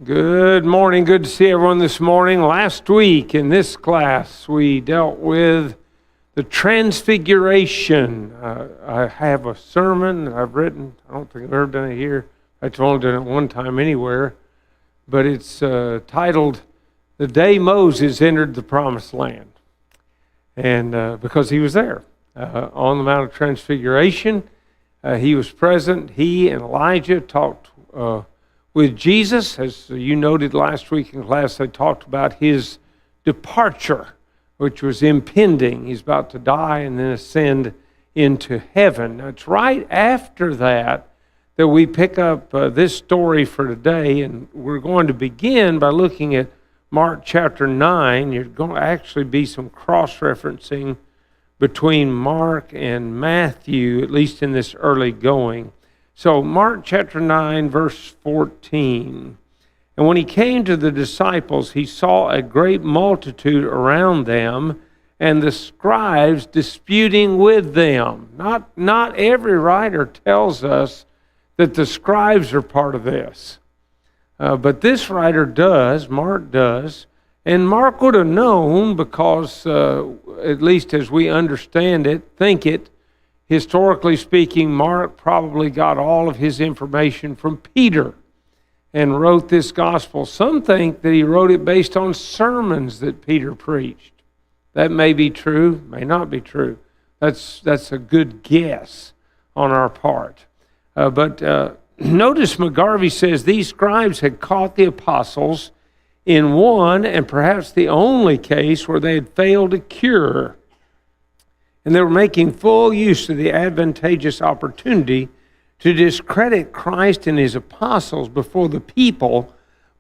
Good morning. Good to see everyone this morning. Last week in this class, we dealt with the Transfiguration. I have a sermon that I've written. I don't think I've ever done it here. I've only done it one time anywhere. But it's titled, The Day Moses Entered the Promised Land. And because he was there on the Mount of Transfiguration, he was present. He and Elijah talked with Jesus. As you noted last week in class, they talked about his departure, which was impending. He's about to die and then ascend into heaven. Now, it's right after that we pick up this story for today, and we're going to begin by looking at Mark chapter 9. There's going to actually be some cross-referencing between Mark and Matthew, at least in this early going. So Mark chapter 9, verse 14. And when he came to the disciples, he saw a great multitude around them, and the scribes disputing with them. Not every writer tells us that the scribes are part of this. But this writer does, Mark does. And Mark would have known because, at least as we understand it, think it, historically speaking, Mark probably got all of his information from Peter and wrote this gospel. Some think that he wrote it based on sermons that Peter preached. That may be true, may not be true. That's a good guess on our part. But notice McGarvey says these scribes had caught the apostles in one and perhaps the only case where they had failed to cure. And they were making full use of the advantageous opportunity to discredit Christ and his apostles before the people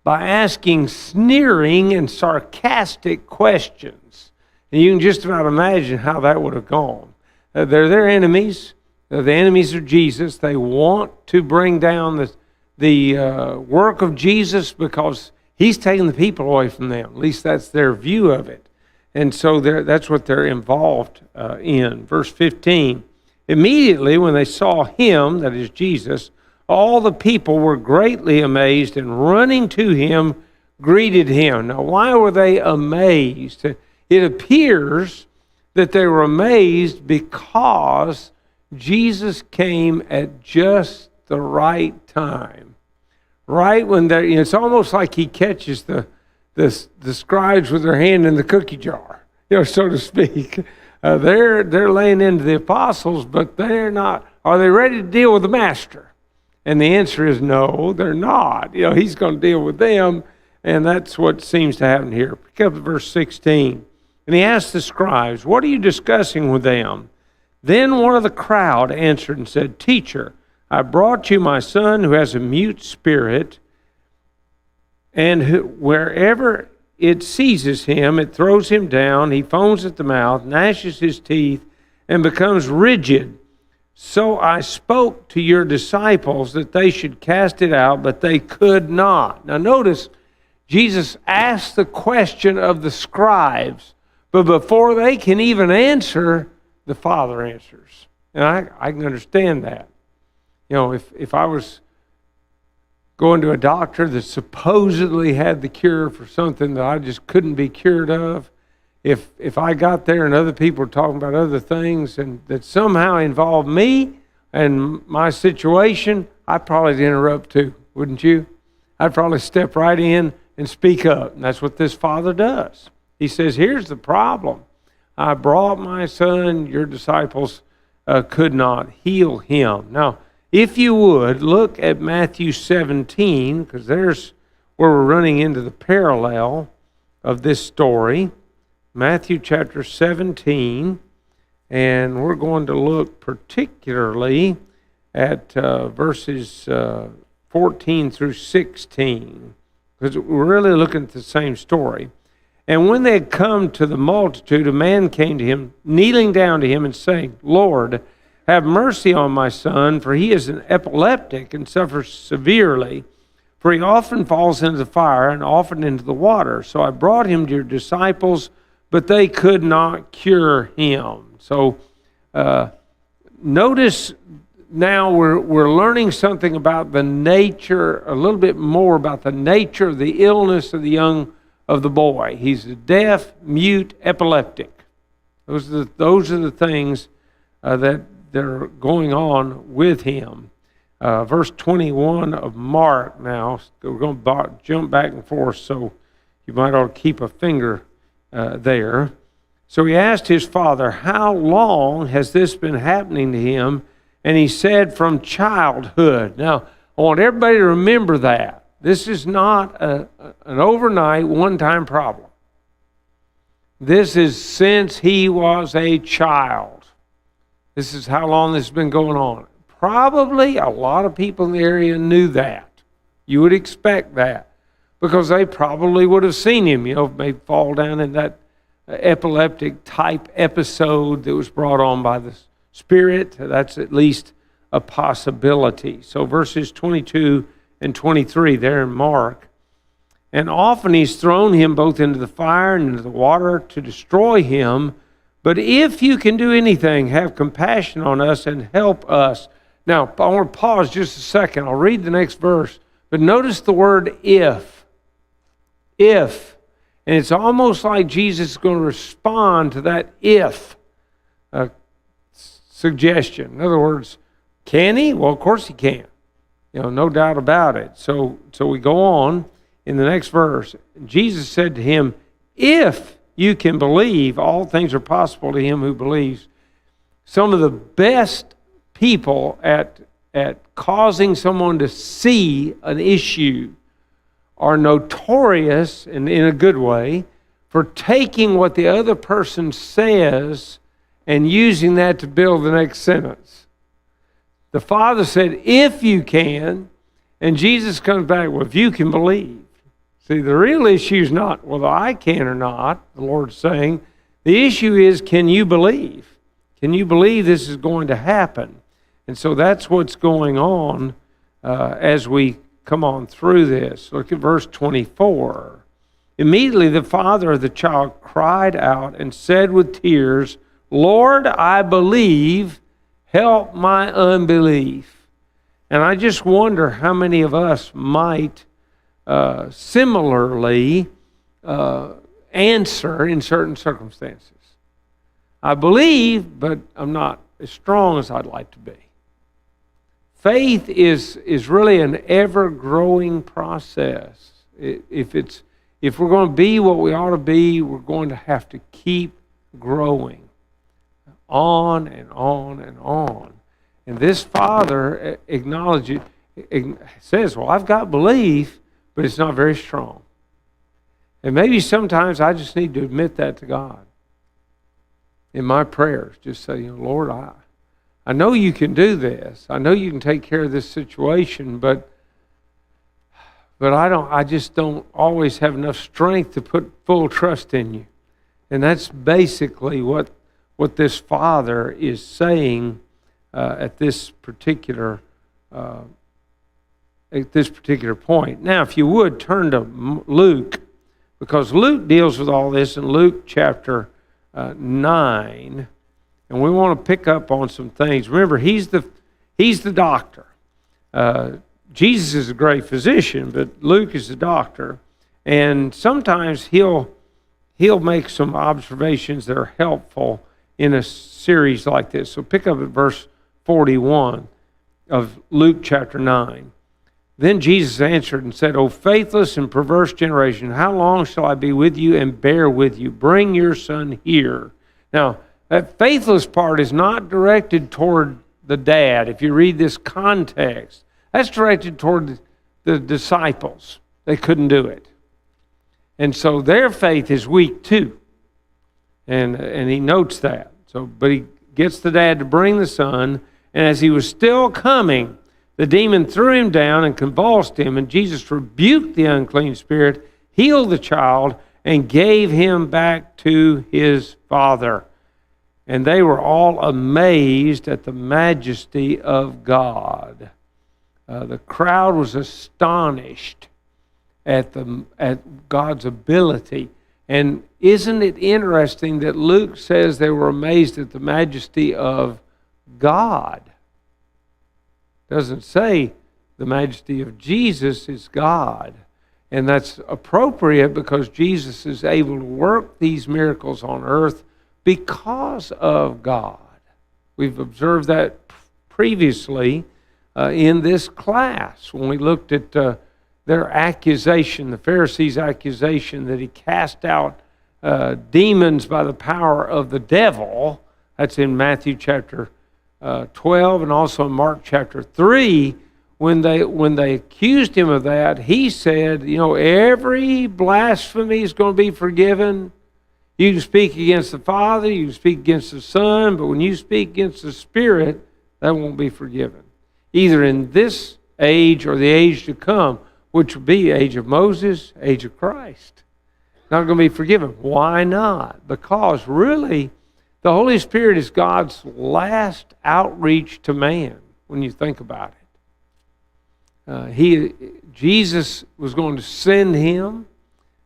by asking sneering and sarcastic questions. And you can just about imagine how that would have gone. They're their enemies. They're the enemies of Jesus. They want to bring down the work of Jesus because he's taking the people away from them. At least that's their view of it. And so that's what they're involved in. Verse 15, immediately when they saw him, that is Jesus, all the people were greatly amazed and running to him, greeted him. Now, why were they amazed? It appears that they were amazed because Jesus came at just the right time. Right when it's almost like he catches the scribes with their hand in the cookie jar, so to speak. They're laying into the apostles, but they're not. Are they ready to deal with the master? And the answer is no, they're not. He's going to deal with them, and that's what seems to happen here. Pick up verse 16. And he asked the scribes, "What are you discussing with them?" Then one of the crowd answered and said, "Teacher, I brought you my son who has a mute spirit, and wherever it seizes him, it throws him down. He foams at the mouth, gnashes his teeth, and becomes rigid. So I spoke to your disciples that they should cast it out, but they could not." Now notice, Jesus asked the question of the scribes, but before they can even answer, the Father answers. And I can understand that. If I was going to a doctor that supposedly had the cure for something that I just couldn't be cured of, if I got there and other people were talking about other things and that somehow involved me and my situation, I'd probably interrupt too, wouldn't you? I'd probably step right in and speak up. And that's what this father does. He says, here's the problem. I brought my son, your disciples could not heal him. Now, if you would, look at Matthew 17, because there's where we're running into the parallel of this story. Matthew chapter 17, and we're going to look particularly at verses 14 through 16, because we're really looking at the same story. And when they had come to the multitude, a man came to him, kneeling down to him and saying, "Lord, have mercy on my son, for he is an epileptic and suffers severely. For he often falls into the fire and often into the water. So I brought him to your disciples, but they could not cure him." So notice now we're learning something about the nature, a little bit more about the nature of the illness of the boy. He's a deaf, mute, epileptic. Those are the things that are going on with him. Verse 21 of Mark now. We're going to jump back and forth, so you might ought to keep a finger there. So he asked his father, how long has this been happening to him? And he said, from childhood. Now, I want everybody to remember that. This is not an overnight, one-time problem. This is since he was a child. This is how long this has been going on. Probably a lot of people in the area knew that. You would expect that, because they probably would have seen him, maybe fall down in that epileptic type episode that was brought on by the Spirit. That's at least a possibility. So verses 22 and 23 there in Mark. And often he's thrown him both into the fire and into the water to destroy him. But if you can do anything, have compassion on us and help us. Now, I want to pause just a second. I'll read the next verse. But notice the word if. If. And it's almost like Jesus is going to respond to that if suggestion. In other words, can he? Well, of course he can. No doubt about it. So we go on in the next verse. Jesus said to him, if you can believe, all things are possible to him who believes. Some of the best people at causing someone to see an issue are notorious, and in a good way, for taking what the other person says and using that to build the next sentence. The Father said, if you can, and Jesus comes back, well, if you can believe. See, the real issue is not whether I can or not, the Lord's saying. The issue is, can you believe? Can you believe this is going to happen? And so that's what's going on as we come on through this. Look at verse 24. Immediately the father of the child cried out and said with tears, Lord, I believe, help my unbelief. And I just wonder how many of us might similarly answer in certain circumstances. I believe, but I'm not as strong as I'd like to be. Faith is really an ever-growing process. If we're going to be what we ought to be, we're going to have to keep growing on and on and on. And this father says, well, I've got belief, but it's not very strong. And maybe sometimes I just need to admit that to God in my prayers. Just say, Lord, I know you can do this. I know you can take care of this situation, but I just don't always have enough strength to put full trust in you. And that's basically what this father is saying at this particular point. Now, if you would turn to Luke, because Luke deals with all this in Luke chapter 9. And we want to pick up on some things. Remember, he's the doctor. Jesus is a great physician, but Luke is the doctor. And sometimes he'll make some observations that are helpful in a series like this. So pick up at verse 41 of Luke chapter 9. Then Jesus answered and said, O faithless and perverse generation, how long shall I be with you and bear with you? Bring your son here. Now, that faithless part is not directed toward the dad. If you read this context, that's directed toward the disciples. They couldn't do it. And so their faith is weak too. And he notes that. But he gets the dad to bring the son, and as he was still coming, the demon threw him down and convulsed him, and Jesus rebuked the unclean spirit, healed the child, and gave him back to his father. And they were all amazed at the majesty of God. The crowd was astonished at God's ability. And isn't it interesting that Luke says they were amazed at the majesty of God? It doesn't say the majesty of Jesus is God. And that's appropriate because Jesus is able to work these miracles on earth because of God. We've observed that previously in this class when we looked at their accusation, the Pharisees' accusation that he cast out demons by the power of the devil. That's in Matthew chapter 12 and also in Mark chapter 3. When they accused him of that, he said, every blasphemy is going to be forgiven. You can speak against the Father, you can speak against the Son, but when you speak against the Spirit, that won't be forgiven. Either in this age or the age to come, which will be the age of Moses, age of Christ. Not going to be forgiven. Why not? Because really, the Holy Spirit is God's last outreach to man, when you think about it. Jesus was going to send him.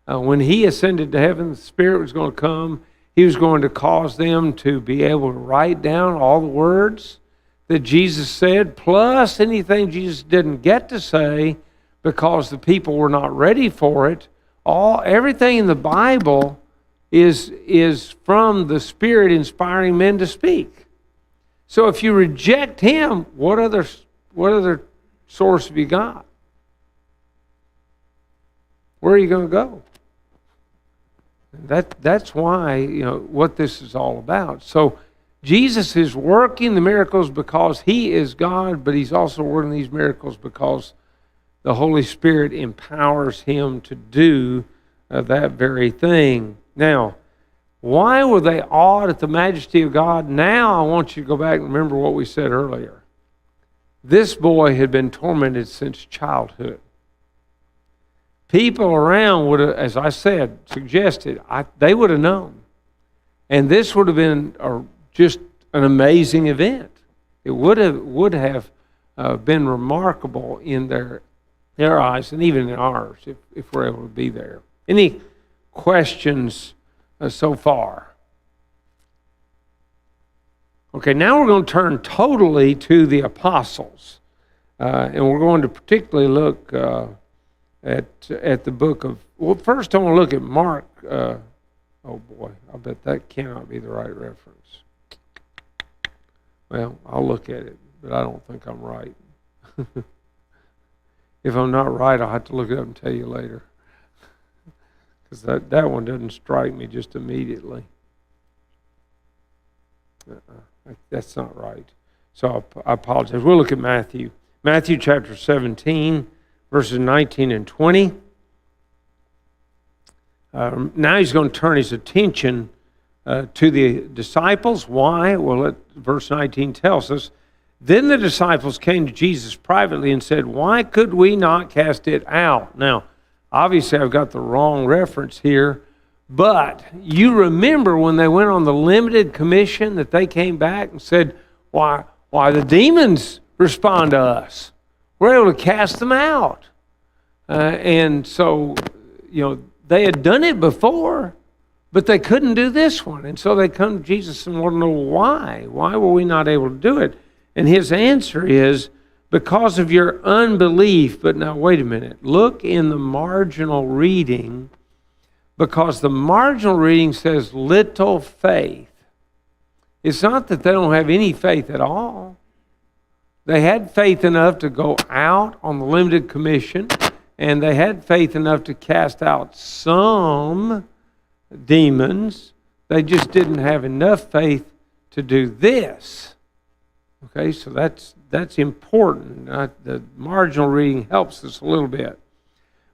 When he ascended to heaven, the Spirit was going to come. He was going to cause them to be able to write down all the words that Jesus said, plus anything Jesus didn't get to say because the people were not ready for it. Everything in the Bible is from the Spirit inspiring men to speak. So if you reject him, what other source have you got? Where are you going to go? That's why, what this is all about. So Jesus is working the miracles because he is God, but he's also working these miracles because the Holy Spirit empowers him to do that very thing. Now, why were they awed at the majesty of God? Now I want you to go back and remember what we said earlier. This boy had been tormented since childhood. People around would have, as I said, suggested, they would have known. And this would have been just an amazing event. It would have been remarkable in their eyes and even in ours if we're able to be there. Any questions so far? Okay, now we're going to turn totally to the apostles. And we're going to particularly look at the book of... Well, first I want to look at Mark. Oh boy, I bet that cannot be the right reference. Well, I'll look at it, but I don't think I'm right. If I'm not right, I'll have to look it up and tell you later. Because that one doesn't strike me just immediately. That's not right. So I apologize. We'll look at Matthew. Matthew chapter 17, verses 19 and 20. Now he's going to turn his attention to the disciples. Why? Well, verse 19 tells us, then the disciples came to Jesus privately and said, why could we not cast it out? Now, obviously I've got the wrong reference here, but you remember when they went on the limited commission that they came back and said, why the demons respond to us? We're able to cast them out. And so, they had done it before, but they couldn't do this one. And so they come to Jesus and want to know why. Why were we not able to do it? And his answer is, because of your unbelief. But now, wait a minute. Look in the marginal reading, because the marginal reading says little faith. It's not that they don't have any faith at all. They had faith enough to go out on the limited commission, and they had faith enough to cast out some demons. They just didn't have enough faith to do this. Okay, so that's important. The marginal reading helps us a little bit.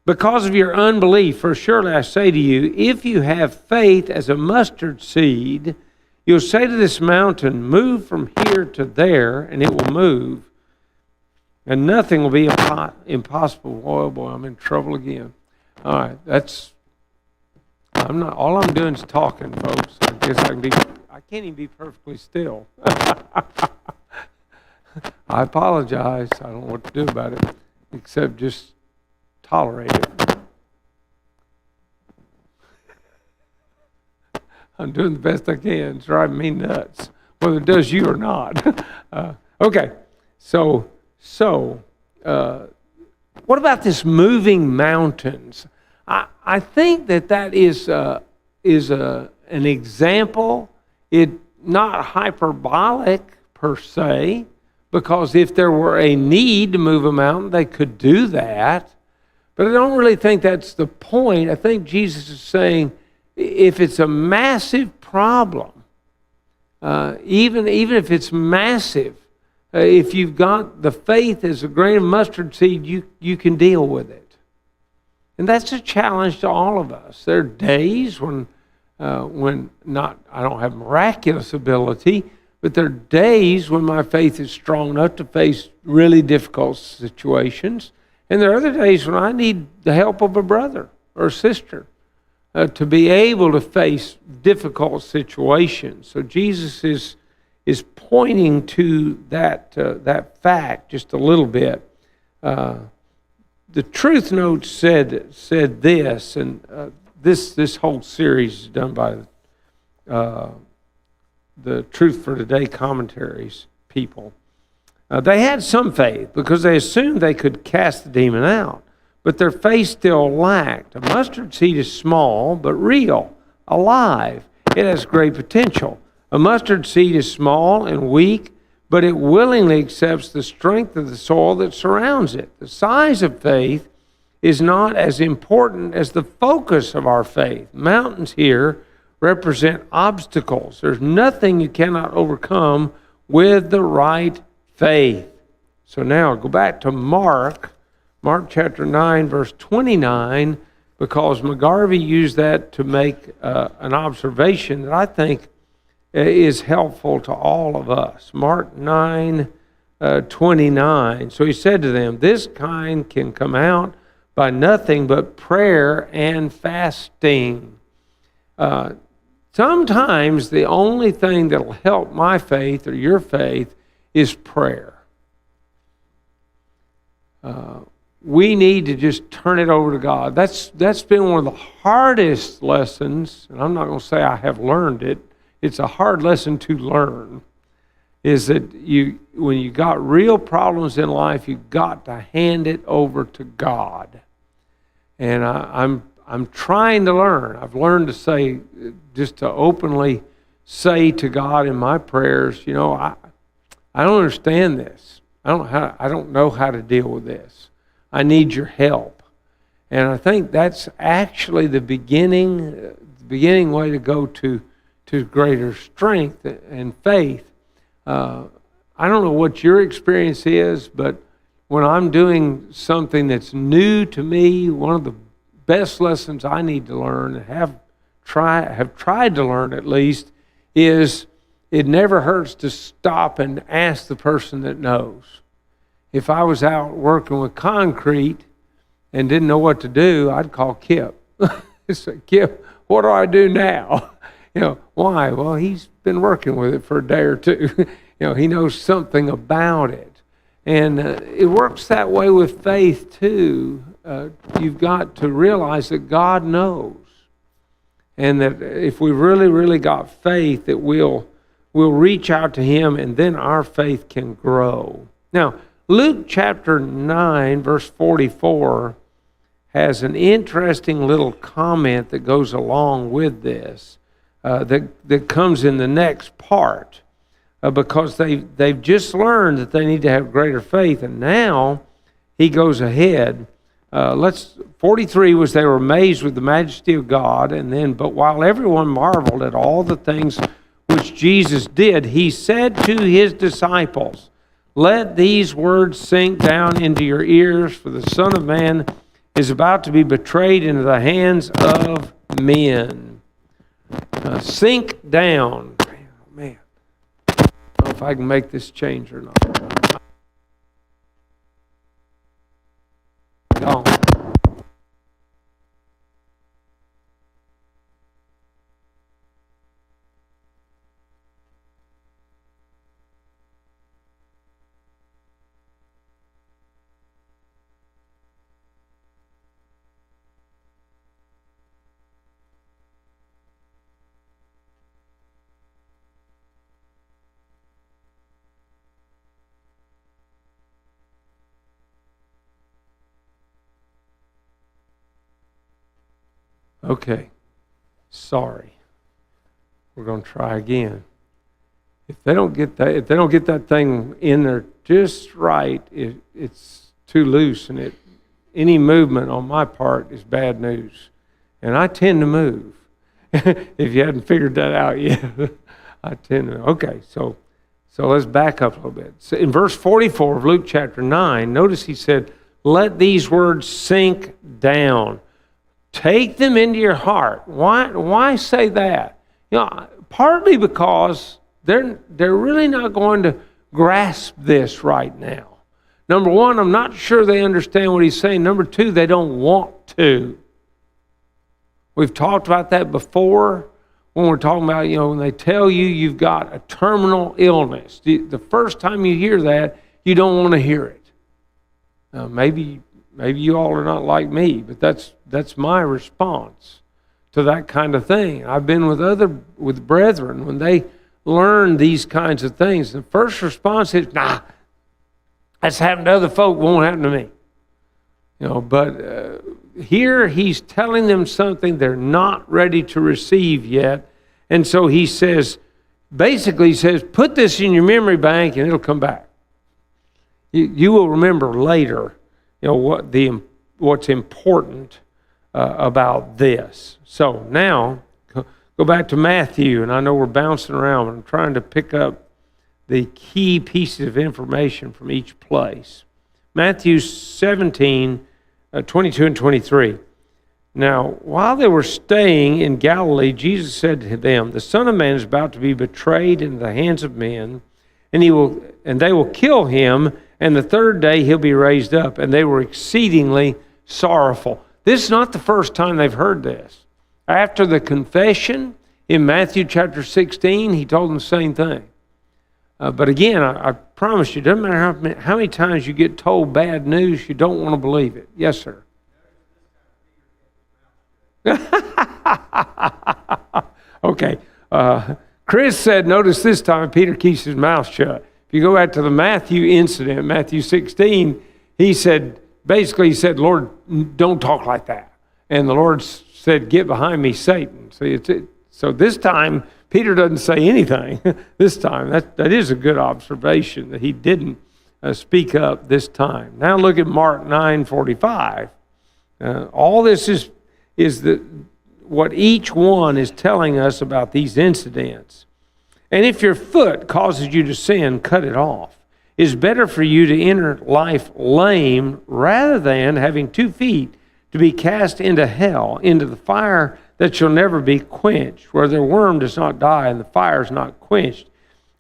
Because of your unbelief, for surely I say to you, if you have faith as a mustard seed, you'll say to this mountain, move from here to there, and it will move. And nothing will be impossible. Oh boy, I'm in trouble again. All right, all I'm doing is talking, folks. I guess I can't even be perfectly still. I apologize. I don't know what to do about it, except just tolerate it. I'm doing the best I can. It's driving me nuts, whether it does you or not. Okay, so So, what about this moving mountains? I think that is an example. It not hyperbolic per se, because if there were a need to move a mountain, they could do that. But I don't really think that's the point. I think Jesus is saying, if it's a massive problem, even if it's massive, if you've got the faith as a grain of mustard seed, you can deal with it. And that's a challenge to all of us. There are days when not I don't have miraculous ability, but there are days when my faith is strong enough to face really difficult situations. And there are other days when I need the help of a brother or a sister to be able to face difficult situations. So Jesus is pointing to that fact just a little bit. The Truth Notes said this, and this whole series is done by the Truth for Today commentaries people. They had some faith because they assumed they could cast the demon out, but their faith still lacked. A mustard seed is small, but real, alive. It has great potential. A mustard seed is small and weak, but it willingly accepts the strength of the soil that surrounds it. The size of faith is not as important as the focus of our faith. Mountains here represent obstacles. There's nothing you cannot overcome with the right faith. So now go back to Mark chapter 9, verse 29, because McGarvey used that to make an observation that I think is helpful to all of us. Mark 9, 29. So he said to them, this kind can come out by nothing but prayer and fasting. Sometimes the only thing that will help my faith or your faith is prayer. We need to just turn it over to God. That's been one of the hardest lessons, and I'm not going to say I have learned it. It's a hard lesson to learn, is that when you got real problems in life, you've got to hand it over to God. And I'm trying to learn. I've learned to say, just to openly say to God in my prayers, I don't understand this. I don't know how to deal with this. I need your help. And I think that's actually the beginning way to go to greater strength and faith. I don't know what your experience is, but when I'm doing something that's new to me, one of the best lessons I need to learn, and have tried to learn at least, is it never hurts to stop and ask the person that knows. If I was out working with concrete and didn't know what to do, I'd call Kip. Say, Kip, what do I do now? Why? Well, he's been working with it for a day or two. He knows something about it. And it works that way with faith too. You've got to realize that God knows. And that if we really, really got faith, that we'll reach out to Him, and then our faith can grow. Now, Luke chapter 9, verse 44 has an interesting little comment that goes along with this, that comes in the next part, because they've just learned that they need to have greater faith, and now he goes ahead. 43 was they were amazed with the majesty of God, and then, but while everyone marveled at all the things which Jesus did, he said to his disciples, let these words sink down into your ears, for the Son of Man is about to be betrayed into the hands of men. Sink down. Man, I don't know if I can make this change or not. Gone. Okay, sorry. We're going to try again. If they don't get that thing in there just right, it's too loose, and any movement on my part is bad news. And I tend to move. If you hadn't figured that out yet, I tend to. Okay, so let's back up a little bit. So in verse 44 of Luke chapter 9, notice he said, "Let these words sink down. Take them into your heart." Why say that? Partly because they're really not going to grasp this right now. Number one, I'm not sure they understand what he's saying. Number two, they don't want to. We've talked about that before when we're talking about, when they tell you you've got a terminal illness. The first time you hear that, you don't want to hear it. Maybe you all are not like me, but that's my response to that kind of thing. I've been with brethren when they learn these kinds of things. The first response is, "Nah, that's happened to other folk, won't happen to me." But here he's telling them something they're not ready to receive yet. And so he says, put this in your memory bank and it'll come back. You will remember later, what's important about this. So now, go back to Matthew, and I know we're bouncing around, but I'm trying to pick up the key pieces of information from each place. Matthew 17, 22 and 23. "Now, while they were staying in Galilee, Jesus said to them, 'The Son of Man is about to be betrayed into the hands of men, and they will kill him, and the third day he'll be raised up.' And they were exceedingly sorrowful." This is not the first time they've heard this. After the confession in Matthew chapter 16, he told them the same thing. But again, I promise you, it doesn't matter how many times you get told bad news, you don't want to believe it. Yes, sir. Okay. Chris said, notice this time Peter keeps his mouth shut. If you go back to the Matthew incident, Matthew 16, he said, "Lord, don't talk like that." And the Lord said, "Get behind me, Satan." So this time, Peter doesn't say anything. This time, that is a good observation that he didn't speak up this time. Now look at Mark 9:45. All this is what each one is telling us about these incidents. "And if your foot causes you to sin, cut it off. It's better for you to enter life lame rather than having 2 feet to be cast into hell, into the fire that shall never be quenched, where the worm does not die and the fire is not quenched.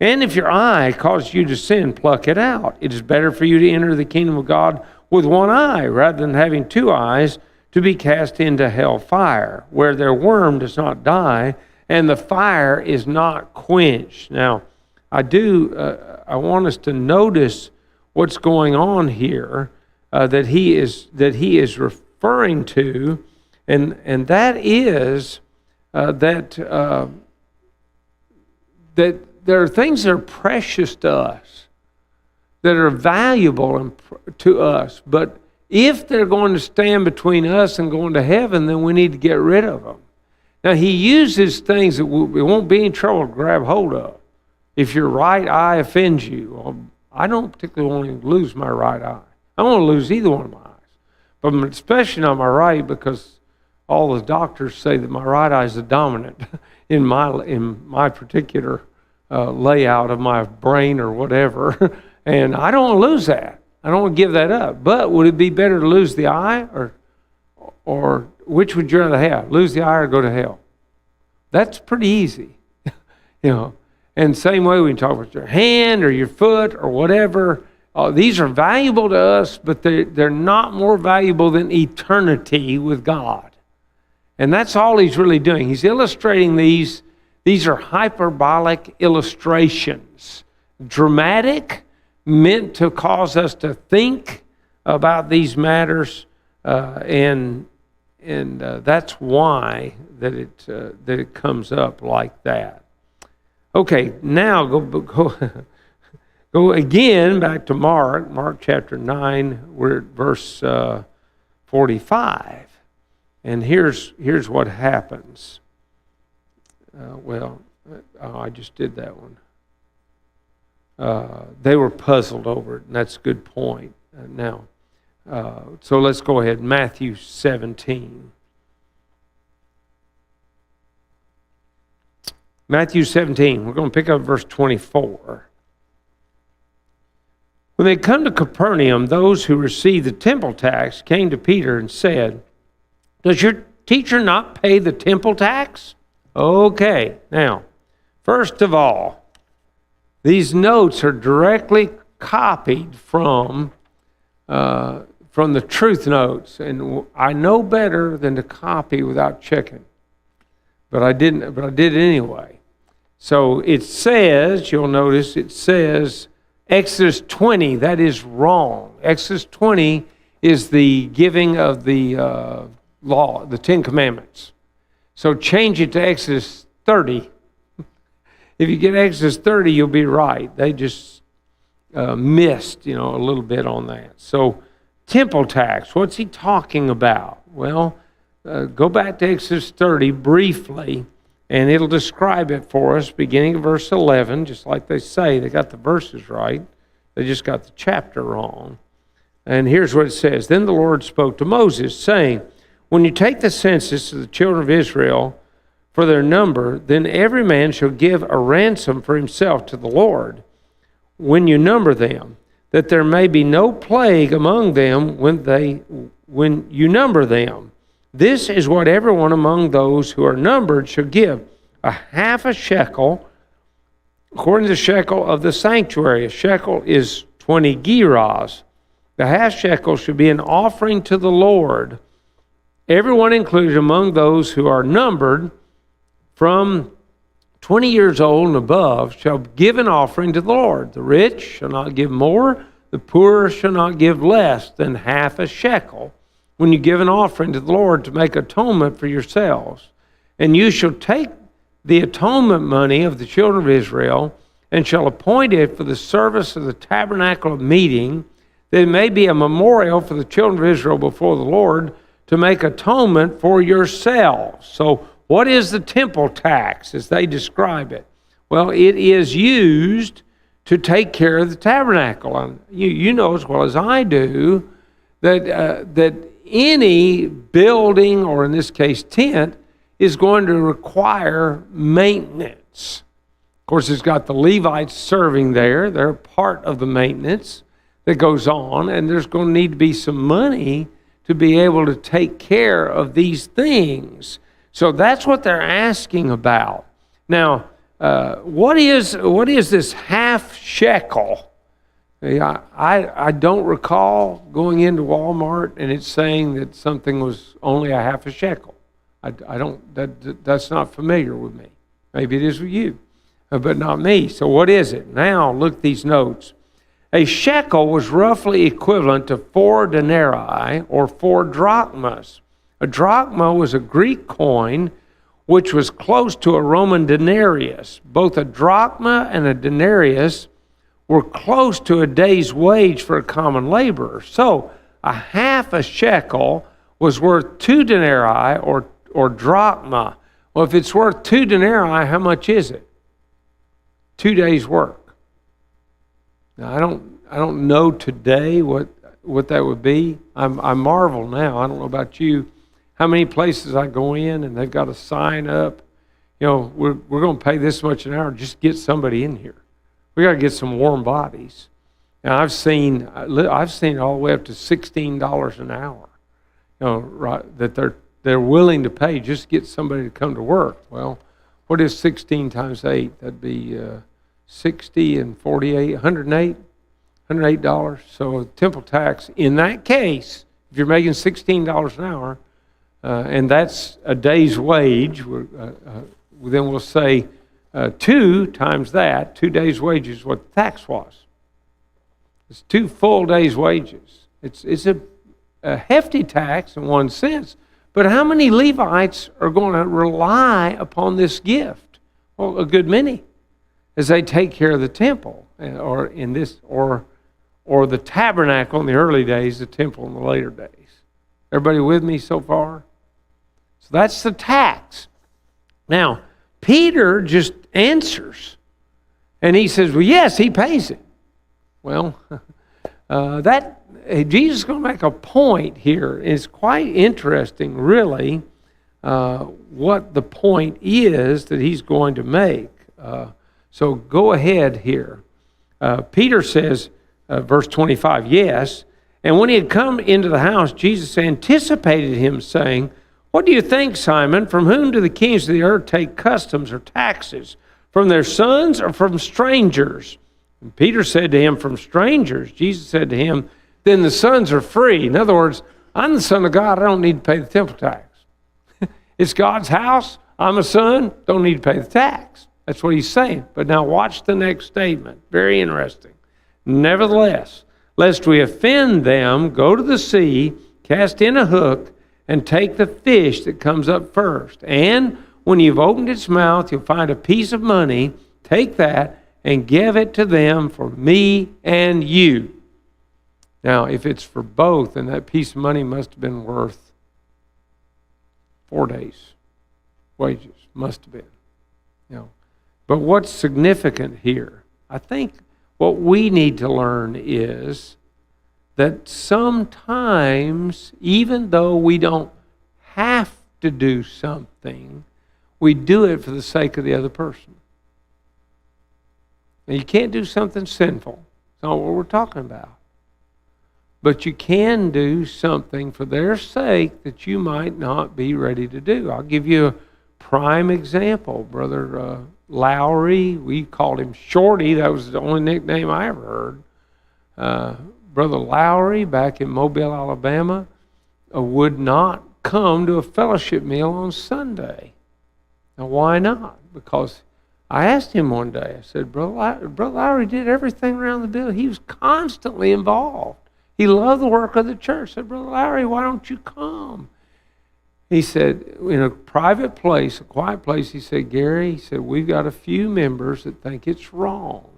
And if your eye causes you to sin, pluck it out. It is better for you to enter the kingdom of God with one eye rather than having 2 eyes to be cast into hell fire, where their worm does not die and the fire is not quenched." Now, I want us to notice what's going on here that he is referring to, and that is that there are things that are precious to us, that are valuable to us, but if they're going to stand between us and going to heaven, then we need to get rid of them. Now, he uses things that we won't be in trouble to grab hold of. If your right eye offends you, well, I don't particularly want to lose my right eye. I don't want to lose either one of my eyes, but especially not my right, because all the doctors say that my right eye is the dominant in my particular layout of my brain or whatever, and I don't want to lose that. I don't want to give that up. But would it be better to lose the eye, or which would you rather have? Lose the eye or go to hell? That's pretty easy, And same way we can talk about your hand or your foot or whatever. These are valuable to us, but they're not more valuable than eternity with God. And that's all he's really doing. He's illustrating these. These are hyperbolic illustrations. Dramatic, meant to cause us to think about these matters, and that's why that it comes up like that. Okay, now go again back to Mark chapter 9. We're at verse 45. And here's what happens. I just did that one. They were puzzled over it, and that's a good point. So let's go ahead. Matthew 17. Matthew 17, we're going to pick up verse 24. When they come to Capernaum, those who received the temple tax came to Peter and said, "Does your teacher not pay the temple tax?" Okay, now, first of all, these notes are directly copied from the truth notes, and I know better than to copy without checking, but I didn't. But I did it anyway. So it says, you'll notice, it says Exodus 20. That is wrong. Exodus 20 is the giving of the law, the Ten Commandments. So change it to Exodus 30. If you get Exodus 30, you'll be right. They just missed, a little bit on that. So temple tax, what's he talking about? Well, go back to Exodus 30 briefly, and it'll describe it for us, beginning of verse 11, just like they say. They got the verses right. They just got the chapter wrong. And here's what it says. Then the Lord spoke to Moses, saying, "When you take the census of the children of Israel for their number, then every man shall give a ransom for himself to the Lord when you number them, that there may be no plague among them when you number them. This is what everyone among those who are numbered shall give, a half a shekel, according to the shekel of the sanctuary. A shekel is 20 gerahs. The half shekel should be an offering to the Lord. Everyone included among those who are numbered from 20 years old and above shall give an offering to the Lord. The rich shall not give more, the poor shall not give less than half a shekel when you give an offering to the Lord to make atonement for yourselves. And you shall take the atonement money of the children of Israel and shall appoint it for the service of the tabernacle of meeting, that it may be a memorial for the children of Israel before the Lord to make atonement for yourselves." So what is the temple tax as they describe it? Well, it is used to take care of the tabernacle. And you know as well as I do that any building, or in this case tent, is going to require maintenance. Of course, it's got the Levites serving there. They're part of the maintenance that goes on, and there's going to need to be some money to be able to take care of these things. So that's what they're asking about. Now, what is this half shekel? I don't recall going into Walmart and it's saying that something was only a half a shekel. That's not familiar with me. Maybe it is with you, but not me. So what is it? Now look at these notes. A shekel was roughly equivalent to 4 denarii or 4 drachmas. A drachma was a Greek coin which was close to a Roman denarius. Both a drachma and a denarius were close to a day's wage for a common laborer. So a half a shekel was worth 2 denarii or drachma. Well, if it's worth 2 denarii, how much is it? 2 days' work. Now, I don't know today what that would be. I marvel now. I don't know about you. How many places I go in and they've got a sign up, we're going to pay this much an hour, just get somebody in here. We got to get some warm bodies. And I've seen it all the way up to $16 an hour. Right, that they're willing to pay just to get somebody to come to work. Well, what is 16 times 8? That'd be 60 and 48, $108. So temple tax, in that case, if you're making $16 an hour, and that's a day's wage, then we'll say 2 times that, 2 days' wages is what the tax was. It's 2 full days' wages. It's a hefty tax in one sense, but how many Levites are going to rely upon this gift? Well, a good many, as they take care of the temple, or the tabernacle in the early days, the temple in the later days. Everybody with me so far? So that's the tax. Now, Peter just answers. And he says, well, yes, he pays it. Well, Jesus is going to make a point here. It's quite interesting, really, what the point is that he's going to make. So go ahead here. Peter says, verse 25, yes. And when he had come into the house, Jesus anticipated him, saying, what do you think, Simon? From whom do the kings of the earth take customs or taxes? From their sons or from strangers? And Peter said to him, from strangers. Jesus said to him, then the sons are free. In other words, I'm the son of God. I don't need to pay the temple tax. It's God's house. I'm a son. Don't need to pay the tax. That's what he's saying. But now watch the next statement. Very interesting. Nevertheless, lest we offend them, go to the sea, cast in a hook, and take the fish that comes up first. And when you've opened its mouth, you'll find a piece of money. Take that and give it to them for me and you. Now, if it's for both, then that piece of money must have been worth 4 days' wages. Must have been. But what's significant here? I think what we need to learn is that sometimes, even though we don't have to do something, we do it for the sake of the other person. Now, you can't do something sinful. That's not what we're talking about. But you can do something for their sake that you might not be ready to do. I'll give you a prime example. Brother Lowry, we called him Shorty. That was the only nickname I ever heard. Brother Lowry, back in Mobile, Alabama, would not come to a fellowship meal on Sunday. Now, why not? Because I asked him one day, I said, Brother Lowry did everything around the building. He was constantly involved. He loved the work of the church. I said, Brother Lowry, why don't you come? He said, in a private place, a quiet place, he said, Gary, he said, we've got a few members that think it's wrong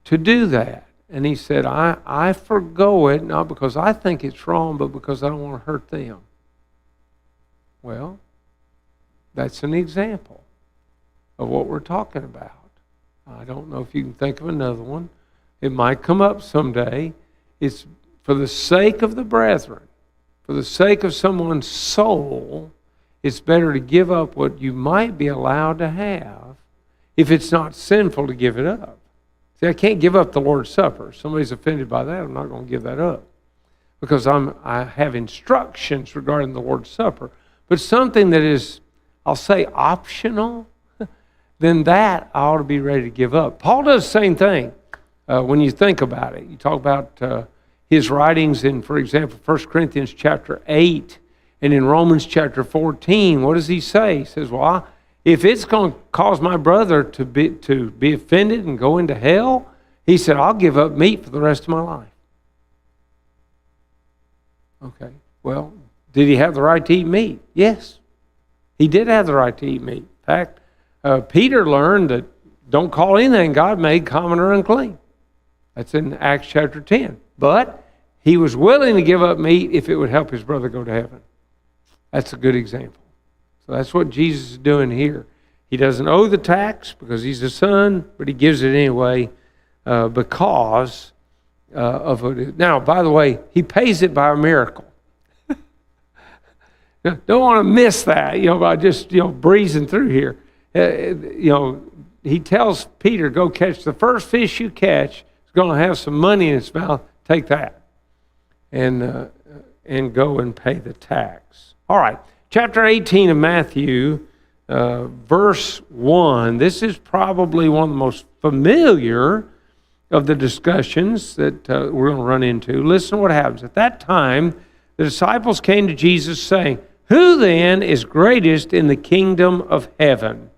to do that. And he said, I forgo it, not because I think it's wrong, but because I don't want to hurt them. Well, that's an example of what we're talking about. I don't know if you can think of another one. It might come up someday. It's for the sake of the brethren, for the sake of someone's soul, it's better to give up what you might be allowed to have if it's not sinful to give it up. See, I can't give up the Lord's Supper. If somebody's offended by that, I'm not going to give that up because I have instructions regarding the Lord's Supper. But something that is, I'll say, optional, then that I ought to be ready to give up. Paul does the same thing when you think about it. You talk about his writings in, for example, 1 Corinthians chapter 8 and in Romans chapter 14. What does he say? He says, well, if it's going to cause my brother to be offended and go into hell, he said, I'll give up meat for the rest of my life. Okay, well, did he have the right to eat meat? Yes, he did have the right to eat meat. In fact, Peter learned that don't call anything God made common or unclean. That's in Acts chapter 10. But he was willing to give up meat if it would help his brother go to heaven. That's a good example. So that's what Jesus is doing here. He doesn't owe the tax because he's a son, but he gives it anyway because of it. Now, by the way, he pays it by a miracle. Don't want to miss that, by just, breezing through here. He tells Peter, go catch the first fish you catch. It's going to have some money in its mouth. Take that and go and pay the tax. All right, chapter 18 of Matthew, verse 1. This is probably one of the most familiar of the discussions that we're going to run into. Listen to what happens. At that time, the disciples came to Jesus saying, who then is greatest in the kingdom of heaven?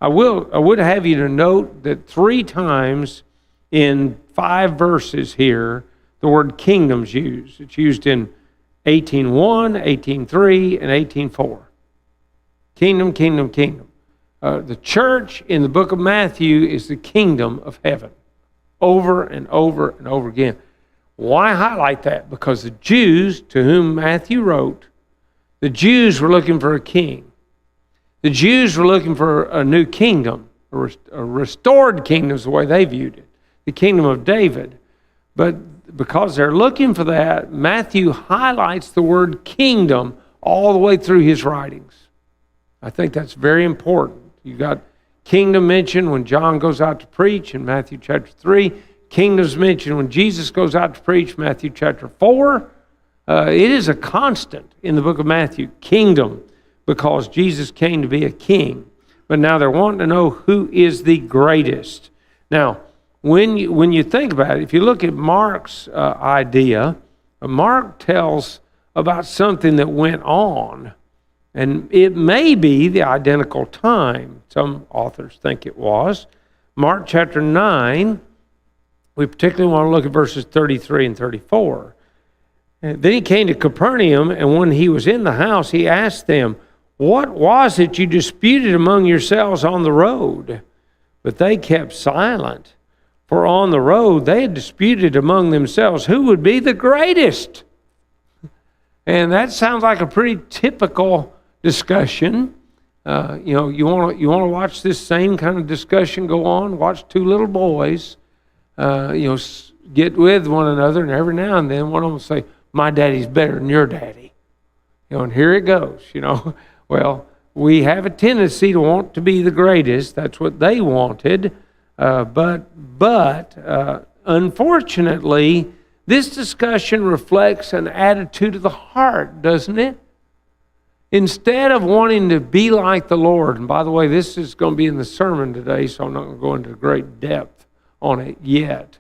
I would have you to note that 3 times in 5 verses here, the word kingdom's used. It's used in 18:1, 18:3, and 18:4. Kingdom, kingdom, kingdom. The church in the book of Matthew is the kingdom of heaven. Over and over and over again. Why highlight that? Because the Jews to whom Matthew wrote The Jews were looking for a king. The Jews were looking for a new kingdom, a restored kingdom is the way they viewed it, the kingdom of David. But because they're looking for that, Matthew highlights the word kingdom all the way through his writings. I think that's very important. You got kingdom mentioned when John goes out to preach in Matthew chapter 3. Kingdom's mentioned when Jesus goes out to preach, Matthew chapter 4. It is a constant in the book of Matthew, kingdom, because Jesus came to be a king. But now they're wanting to know who is the greatest. Now, when you think about it, if you look at Mark's idea, Mark tells about something that went on, and it may be the identical time. Some authors think it was. Mark chapter 9, we particularly want to look at verses 33 and 34. And then he came to Capernaum, and when he was in the house, he asked them, "What was it you disputed among yourselves on the road?" But they kept silent, for on the road they had disputed among themselves who would be the greatest. And that sounds like a pretty typical discussion. You want to watch this same kind of discussion go on. Watch two little boys, get with one another, and every now and then one of them will say, "My daddy's better than your daddy." And here it goes. Well, we have a tendency to want to be the greatest. That's what they wanted. But unfortunately, this discussion reflects an attitude of the heart, doesn't it? Instead of wanting to be like the Lord, and by the way, this is going to be in the sermon today, so I'm not going to go into great depth on it yet.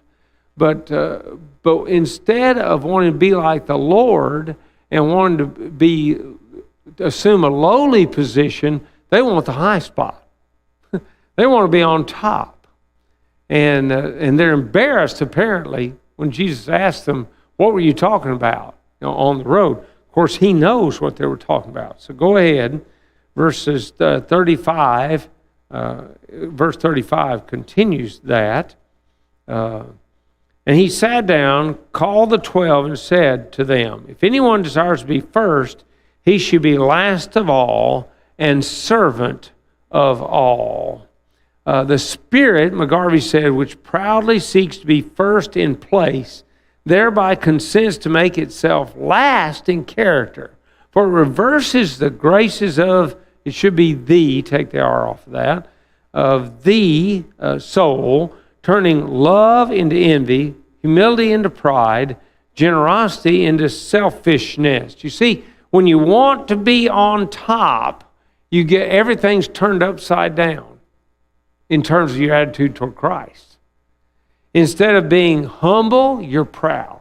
But instead of wanting to be like the Lord and wanting to assume a lowly position, they want the high spot. They want to be on top. And they're embarrassed, apparently, when Jesus asked them, "What were you talking about on the road?" Of course, he knows what they were talking about. So go ahead. Verse 35 continues that. And he sat down, called the 12, and said to them, "If anyone desires to be first, he should be last of all and servant of all." The spirit, McGarvey said, which proudly seeks to be first in place, thereby consents to make itself last in character. For it reverses the graces of, it should be the, take the R off of that, of the soul, turning love into envy, humility into pride, generosity into selfishness. You see, when you want to be on top, you get everything's turned upside down in terms of your attitude toward Christ. Instead of being humble, you're proud.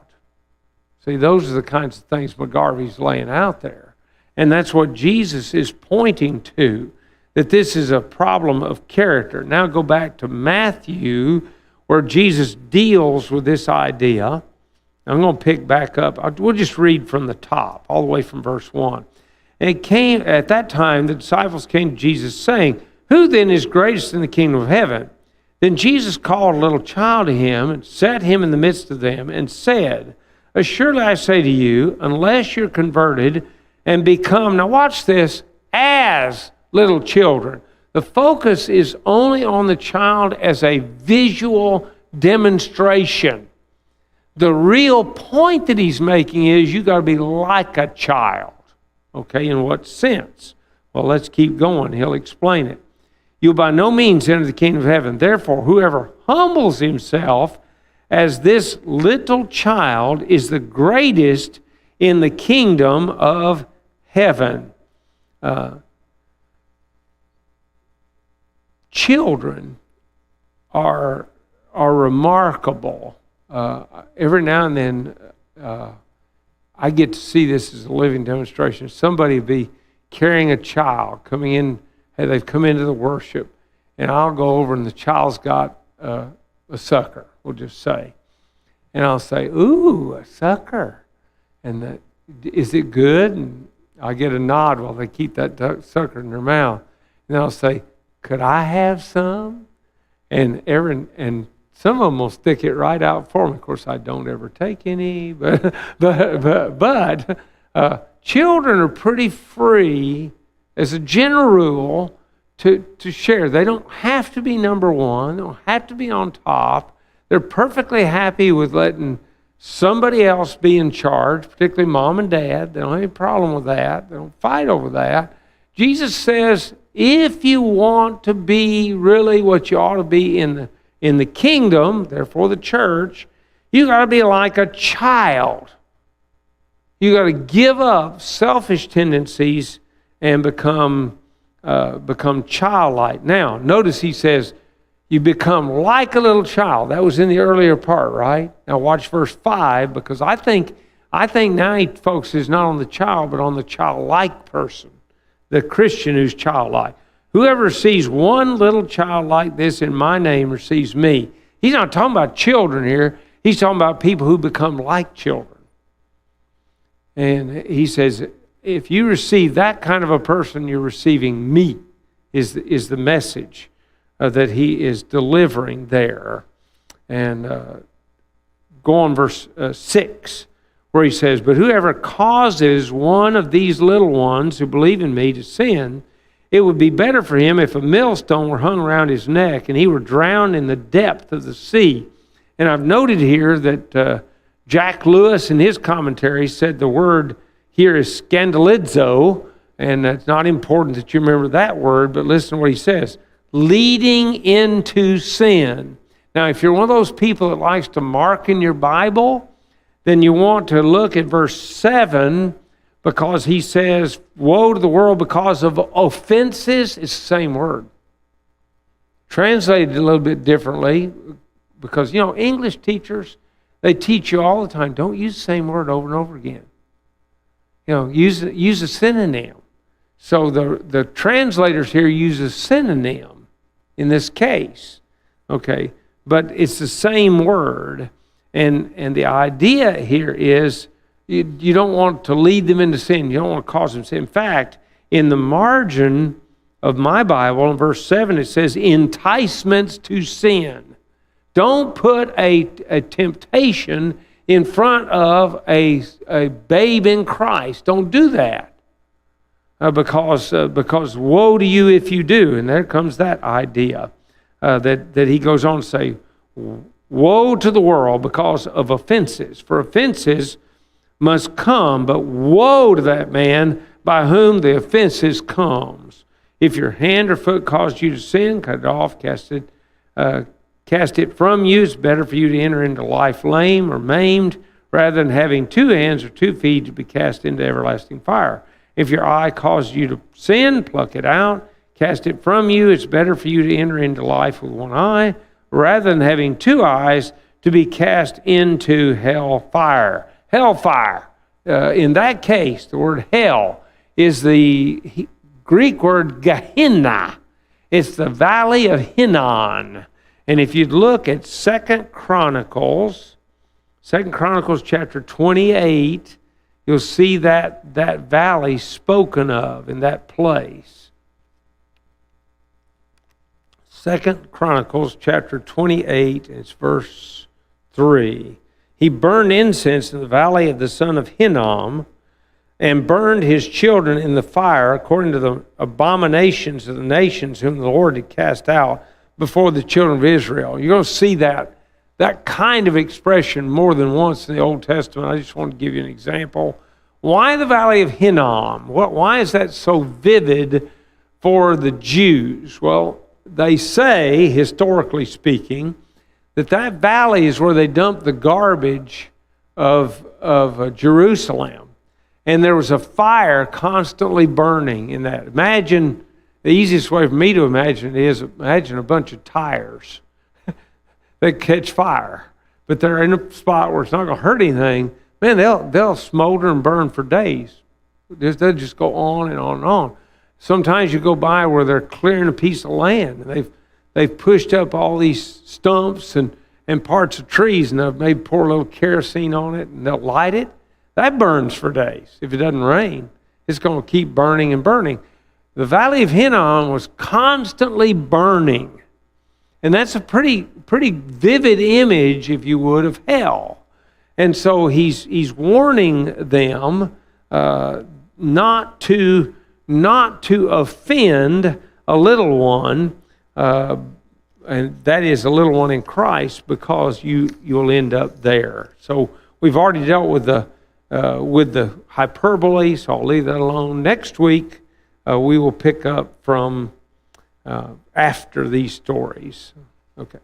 See, those are the kinds of things McGarvey's laying out there. And that's what Jesus is pointing to, that this is a problem of character. Now go back to Matthew, where Jesus deals with this idea. I'm going to pick back up. We'll just read from the top, all the way from verse 1. And it came, at that time, the disciples came to Jesus saying, "Who then is greatest in the kingdom of heaven?" Then Jesus called a little child to him and set him in the midst of them and said, "Assuredly I say to you, unless you're converted and become," now watch this, "as little children." The focus is only on the child as a visual demonstration. The real point that he's making is you got to be like a child. Okay, in what sense? Well, let's keep going. He'll explain it. "You'll by no means enter the kingdom of heaven. Therefore, whoever humbles himself as this little child is the greatest in the kingdom of heaven." Children are remarkable. Every now and then, I get to see this as a living demonstration. Somebody will be carrying a child coming in. Hey, they've come into the worship, and I'll go over, and the child's got a sucker, we'll just say. And I'll say, "Ooh, a sucker. And is it good?" And I get a nod while they keep that sucker in their mouth. And I'll say, "Could I have some?" And some of them will stick it right out for me. Of course, I don't ever take any, but children are pretty free, as a general rule, to share. They don't have to be number one. They don't have to be on top. They're perfectly happy with letting somebody else be in charge, particularly mom and dad. They don't have any problem with that. They don't fight over that. Jesus says, if you want to be really what you ought to be in the kingdom, therefore the church, you got to be like a child. You got to give up selfish tendencies and become childlike. Now, notice he says, you become like a little child. That was in the earlier part, right? Now watch verse 5, because I think now he focuses not on the child, but on the childlike person, the Christian who's childlike. Whoever sees one little child like this in my name receives me. He's not talking about children here. He's talking about people who become like children. And he says, if you receive that kind of a person, you're receiving me, is the message that he is delivering there. And go on verse 6, where he says, but whoever causes one of these little ones who believe in me to sin, it would be better for him if a millstone were hung around his neck and he were drowned in the depth of the sea. And I've noted here that Jack Lewis in his commentary said the word here is scandalizo, and it's not important that you remember that word, but listen to what he says. Leading into sin. Now, if you're one of those people that likes to mark in your Bible, then you want to look at verse 7, because he says, woe to the world because of offenses. It's the same word. Translated a little bit differently, because, English teachers, they teach you all the time, don't use the same word over and over again. Use a synonym. So the translators here use a synonym in this case. Okay, but it's the same word. And the idea here is you don't want to lead them into sin. You don't want to cause them sin. In fact, in the margin of my Bible, in verse 7, it says enticements to sin. Don't put a temptation in front of a babe in Christ. Don't do that. Because woe to you if you do. And there comes that idea that he goes on to say, woe to the world because of offenses. For offenses must come, but woe to that man by whom the offenses comes. If your hand or foot caused you to sin, cut it off, cast it from you. It's better for you to enter into life lame or maimed, rather than having 2 hands or 2 feet to be cast into everlasting fire. If your eye caused you to sin, pluck it out, cast it from you. It's better for you to enter into life with 1 eye, rather than having 2 eyes to be cast into hellfire. Hellfire. In that case, the word hell is the Greek word Gehenna. It's the valley of Hinnon. And if you'd look at 2 Chronicles chapter 28, you'll see that valley spoken of in that place. 2 Chronicles chapter 28, it's verse 3. He burned incense in the valley of the son of Hinnom, and burned his children in the fire according to the abominations of the nations whom the Lord had cast out before the children of Israel. You're going to see that kind of expression more than once in the Old Testament. I just want to give you an example. Why the valley of Hinnom? Why is that so vivid for the Jews? Well, they say, historically speaking, that valley is where they dumped the garbage of Jerusalem. And there was a fire constantly burning in that. Imagine, the easiest way for me to imagine it is, imagine a bunch of tires that catch fire. But they're in a spot where it's not going to hurt anything. Man, they'll smolder and burn for days. They'll just go on and on and on. Sometimes you go by where they're clearing a piece of land, and they've pushed up all these stumps and parts of trees, and they've maybe pour a little kerosene on it, and they'll light it. That burns for days. If it doesn't rain, it's going to keep burning and burning. The Valley of Hinnom was constantly burning. And that's a pretty vivid image, if you would, of hell. And so he's warning them not to offend a little one, and that is a little one in Christ, because you'll end up there. So we've already dealt with the hyperbole, so I'll leave that alone. Next week we will pick up from after these stories. Okay.